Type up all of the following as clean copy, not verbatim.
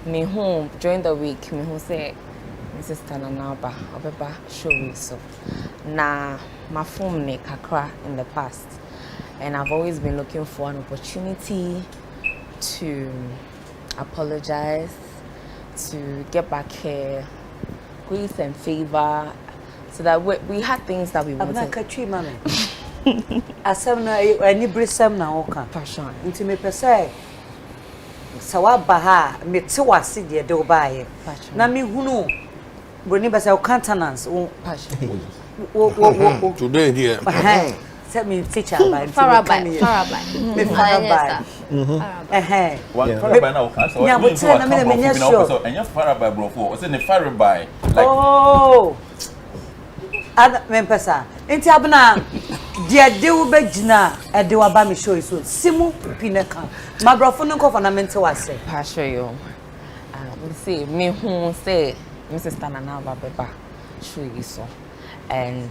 Me home during the week, me home say Mrs. Anamoah Obeba show me so. Na my phone ne kakra in the past, and I've always been looking for an opportunity to apologize, to get back here, grace and favor, so that we had things that we wanted. I'm not catching, mommy. Asam na any brisam na oka. Passion. Inti me pese. Sawa baha me te wase de de obaye. Na me hunu broni basa o countenance o passion. Today here. Say me teacher by Farabai. Me farabai. Farabai na o ka so. Yeah, but tell me me sure. And you farabai bro for. O say ne farabai. Oh. Ada me pesa. Inti abna dia de wo begina e de wa ba me show so simu pineka mabrofo no ko na mente wase passion yo we say me who say Mrs. Anamoah beba show you so and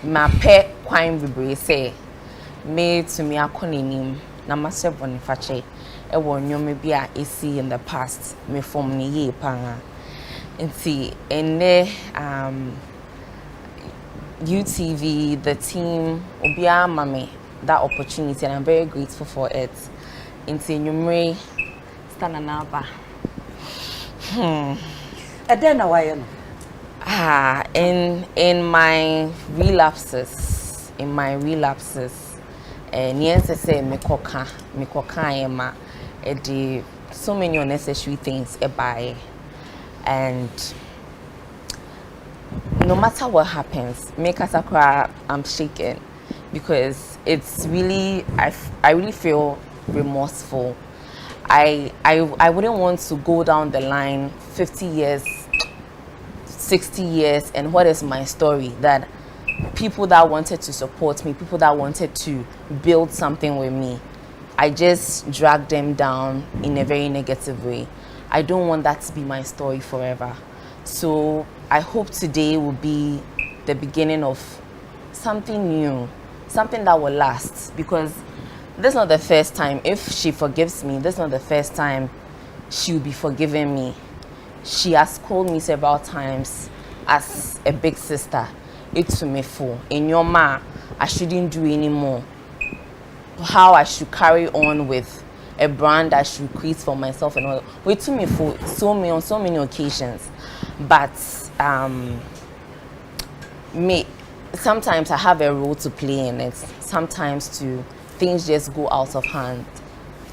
my pet kwine bibre say me to me akonenim na master boniface e wo nyome bia esi in the past me form ni ye pa nti ene UTV, the team, Obia Mame, that opportunity, and I'm very grateful for it. Into Numre, Anamoah. And then why? In my relapses, and yes, I say me koka ema, so many unnecessary things by, and. No matter what happens, make us cry. I'm shaken because it's really I really feel remorseful. I wouldn't want to go down the line 50 years, 60 years, and what is my story? That people that wanted to support me, people that wanted to build something with me, I just dragged them down in a very negative way. I don't want that to be my story forever. So I hope today will be the beginning of something new, something that will last, because this is not the first time. If she forgives me, this is not the first time she will be forgiving me. She has called me several times as a big sister. It's to me for in your ma, I shouldn't do anymore. How I should carry on with a brand I should create for myself and all. Wait to me for on so many occasions. But sometimes I have a role to play in it. Sometimes things just go out of hand.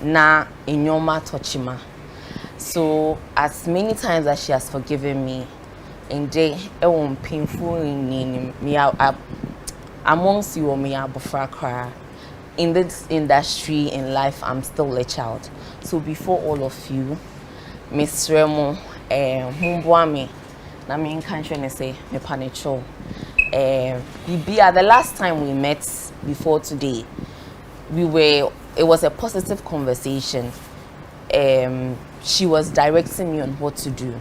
Na inyoma tochima. So as many times as she has forgiven me, and it won't painful in me amongst you or me abofra. In this industry in life, I'm still a child. So before all of you, Miss Remo, Mumbuami, na me country ne say me panicho. Bibia, the last time we met before today, it was a positive conversation. She was directing me on what to do.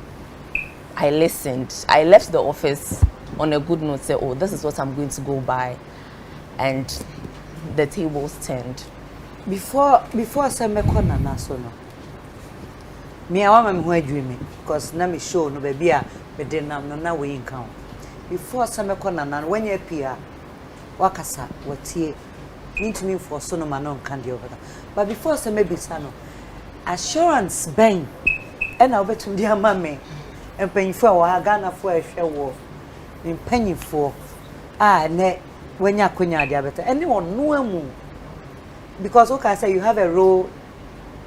I listened. I left the office on a good note, say, oh, this is what I'm going to go by. And the tables turned. Before I say me kona na so no. Me awa me ho adwumi because na me show no baby a me de nam no na we nkan. Before I say me kona na when you appear wakasa watie me for so no man on kan de over. But before I say me bisa no assurance ben and I betum dia ma me empanyfo wa Ghana fo ahwe wo empanyfo ne when you are diabetes, anyone know because okay, I say you have a role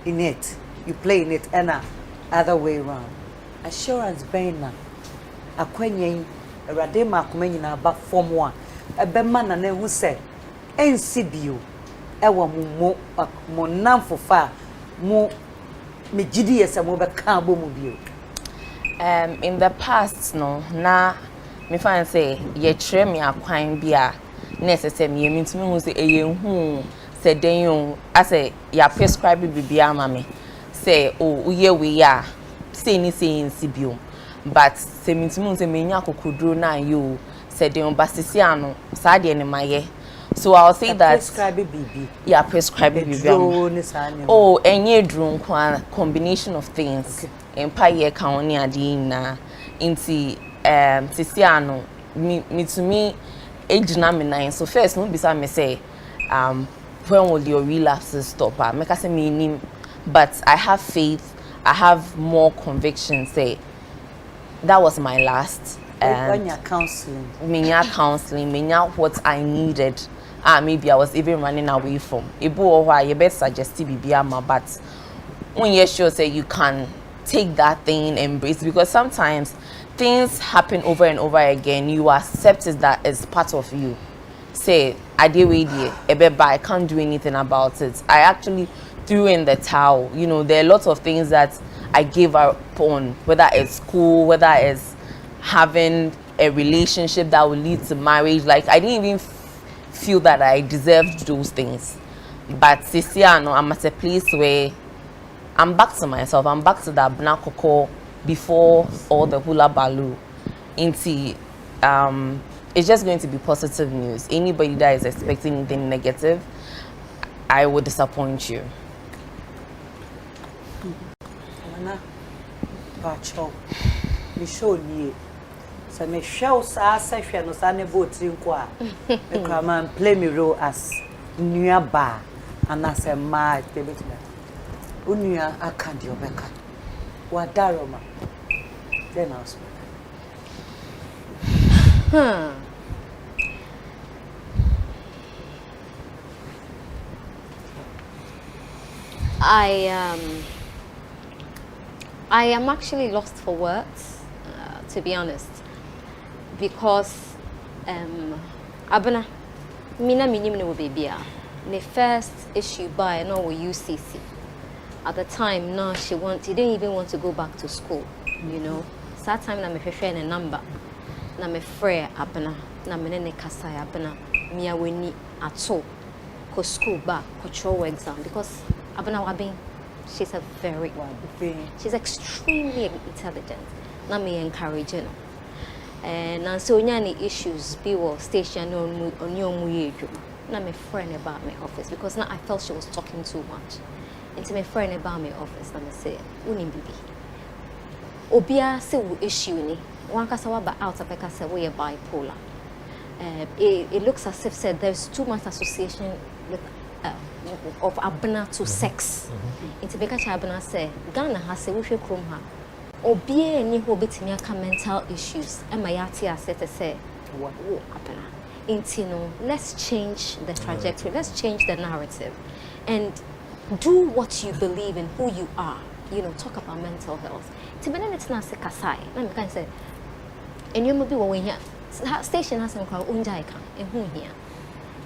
in it, you play in it, and other way around. Assurance being a quenye a radema kumenya back form one. A beman and who said, NCBU, ewa mo nam for far, mo me gidi as a mobile carbo mobile. In the past, no, na me find say ye tre me a kwine bia. Necessary me mean to me who say who said then I say ya prescribe bibia mama say oh we are say ni say in CBO but say me to me say me nya kokudro na you said then basisi ano sa de ne maye So I'll say that prescribe BB. Yeah, prescribe BB. Oh, any drone combination of things. Empire county adina inti tisiano me to me age na me nine. So first no bisa me say when will your relapses stop? Make us say me but I have faith, I have more conviction say that was my last when you're counseling. Me what I needed. Maybe I was even running away from. You better suggest BBM, but when you're sure say you can take that thing, embrace, because sometimes things happen over and over again. You accept it that it's part of you. Say, I can't do anything about it. I actually threw in the towel. You know, there are lots of things that I gave up on, whether it's school, whether it's having a relationship that will lead to marriage. Like, I didn't even feel that I deserved those things. But this year, I'm at a place where I'm back to myself. I'm back to the Abena Korkor before all the hula baloo. It's just going to be positive news. Anybody that is expecting anything negative, I will disappoint you. Me show you. So me show sa session no sa ne voting kwa. Me come and play me role as nua ba and as a ma baby. Unia akandi obeka. Wa daroma. Then I'll speak. I am actually lost for words, to be honest, because Abena, mina minimum baby. The first issue by no UCC. At the time, no, she didn't even want to go back to school. You know, so that time, I'm a friend a number. I'm a friend Abena, I'm a kasai Abena. Me I will need at all. Go school back, control exam because Abena Wabin. She's a very she's extremely intelligent. Na me encouraging. And so any issues be was station on your muyeju. Na me friend about my office because now I felt she was talking too much. Into my friend about my office, na me say, "Unim bibi." Obia say we issue ni. One kasa wa ba out apeka say we bipolar. It looks as if said there's too much association with of Abena to sex. Into beka cha Abena say Ghana has say we hwe krom ha. Obie ni ho betimi aka mental issues. Ema yati ase te say wo Abena. Into no, let's change the trajectory. Let's change the narrative and do what you believe in, who you are. You know, talk about mental health. Tibene it's not say kasai. Na me kan say enyo mo bi wo here. Station has some crowd unjai kan ehun here.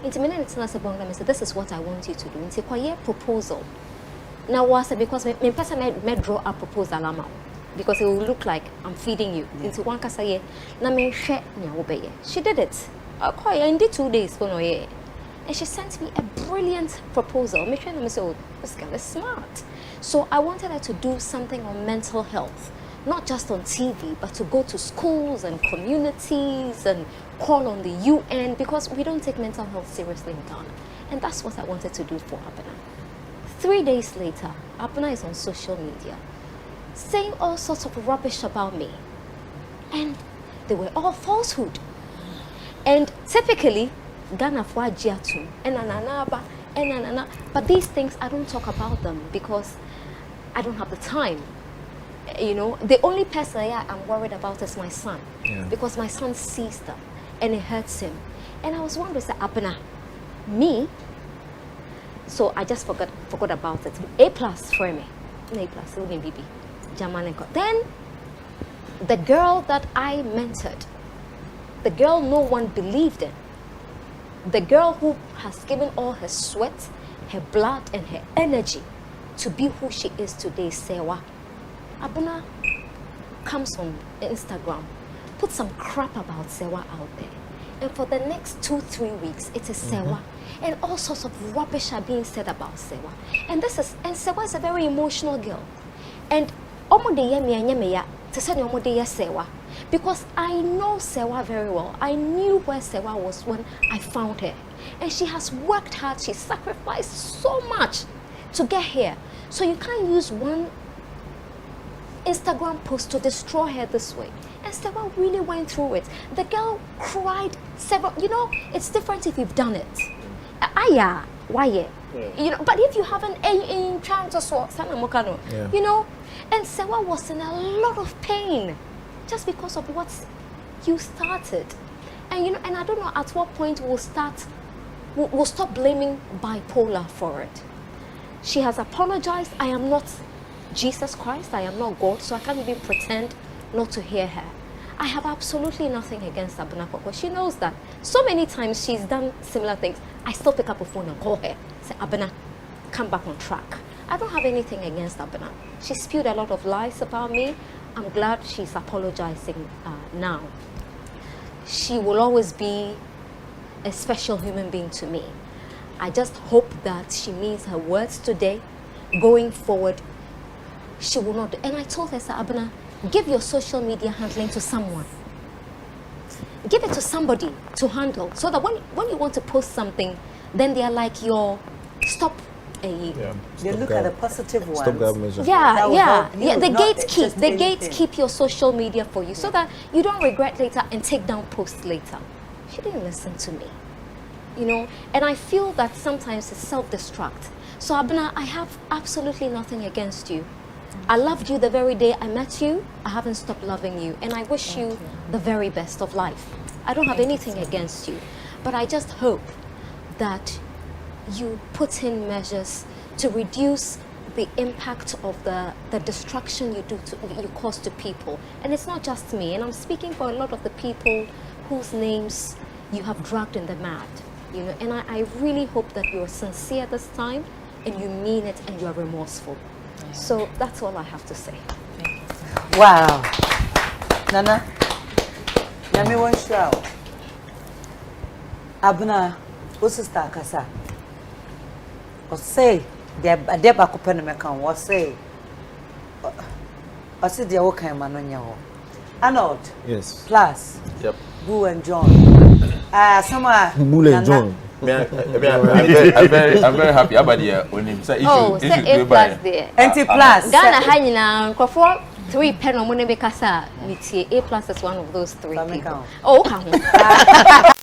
Intimate it's not about them. This is what I want you to do. It's a quiet proposal. Now, what's it? Because my person may draw a proposal because it will look like I'm feeding you. Into one kasaye. Na me share obey. She did it. Quite in 2 days and she sent me a brilliant proposal. Me sure I say, oh, this girl is smart. So I wanted her to do something on mental health. Not just on TV, but to go to schools and communities and call on the UN because we don't take mental health seriously in Ghana. And that's what I wanted to do for Abena. 3 days later, Abena is on social media saying all sorts of rubbish about me. And they were all falsehood. And typically, Ghana for Jiatu, and but these things, I don't talk about them because I don't have the time. You know, the only person I'm worried about is my son because my son sees them and it hurts him. And I was wondering, Abena, me? So I just forgot about it. A+ for me. A+, BB. Jamaneko. Then the girl that I mentored, the girl no one believed in, the girl who has given all her sweat, her blood, and her energy to be who she is today, Sewa. Abena comes on Instagram, put some crap about Sewa out there. And for the next 2-3 weeks, it is Sewa. And all sorts of rubbish are being said about Sewa. And Sewa is a very emotional girl. And because I know Sewa very well. I knew where Sewa was when I found her. And she has worked hard, she sacrificed so much to get here. So you can't use one Instagram post to destroy her this way. And Sewa really went through it. The girl cried several, you know, it's different if you've done it. Why? You know, but if you haven't in trying to sort you know, and Sewa was in a lot of pain just because of what you started. And you know, and I don't know at what point we'll stop blaming bipolar for it. She has apologized. I am not Jesus Christ, I am not God, so I can't even pretend not to hear her. I have absolutely nothing against Abena Korkor. She knows that. So many times she's done similar things. I still pick up a phone and call her. Say, Abena, come back on track. I don't have anything against Abena. She spewed a lot of lies about me. I'm glad she's apologizing now. She will always be a special human being to me. I just hope that she means her words today. Going forward, she will not. And I told her, Abena, give your social media handling to someone. Give it to somebody to handle, so that when you want to post something, then they are like your stop. They look at the positive ones. Stop government. Yeah. The gatekeep your social media for you, so that you don't regret later and take down posts later. She didn't listen to me, you know. And I feel that sometimes it's self-destruct. So Abena, I have absolutely nothing against you. I loved you the very day I met you. I haven't stopped loving you. And I wish you the very best of life. I don't have anything against you. But I just hope that you put in measures to reduce the impact of the destruction you cause to people. And it's not just me. And I'm speaking for a lot of the people whose names you have dragged in the mud. You know, and I really hope that you're sincere this time and you mean it and you're remorseful. So that's all I have to say. Wow. Nana, let me one show. Abena, what's sister Kasa? Or say, Deba Copenhagen, or say, or say the okay man on your Arnold. Yes. Plus. Yep. Boo and John. Somewhere. Boo and John. I'm very happy about the when him say A plus there. Anti plus. Ghana hanging for 3 pen on money because A plus is one of those 3 people. Oh, come on.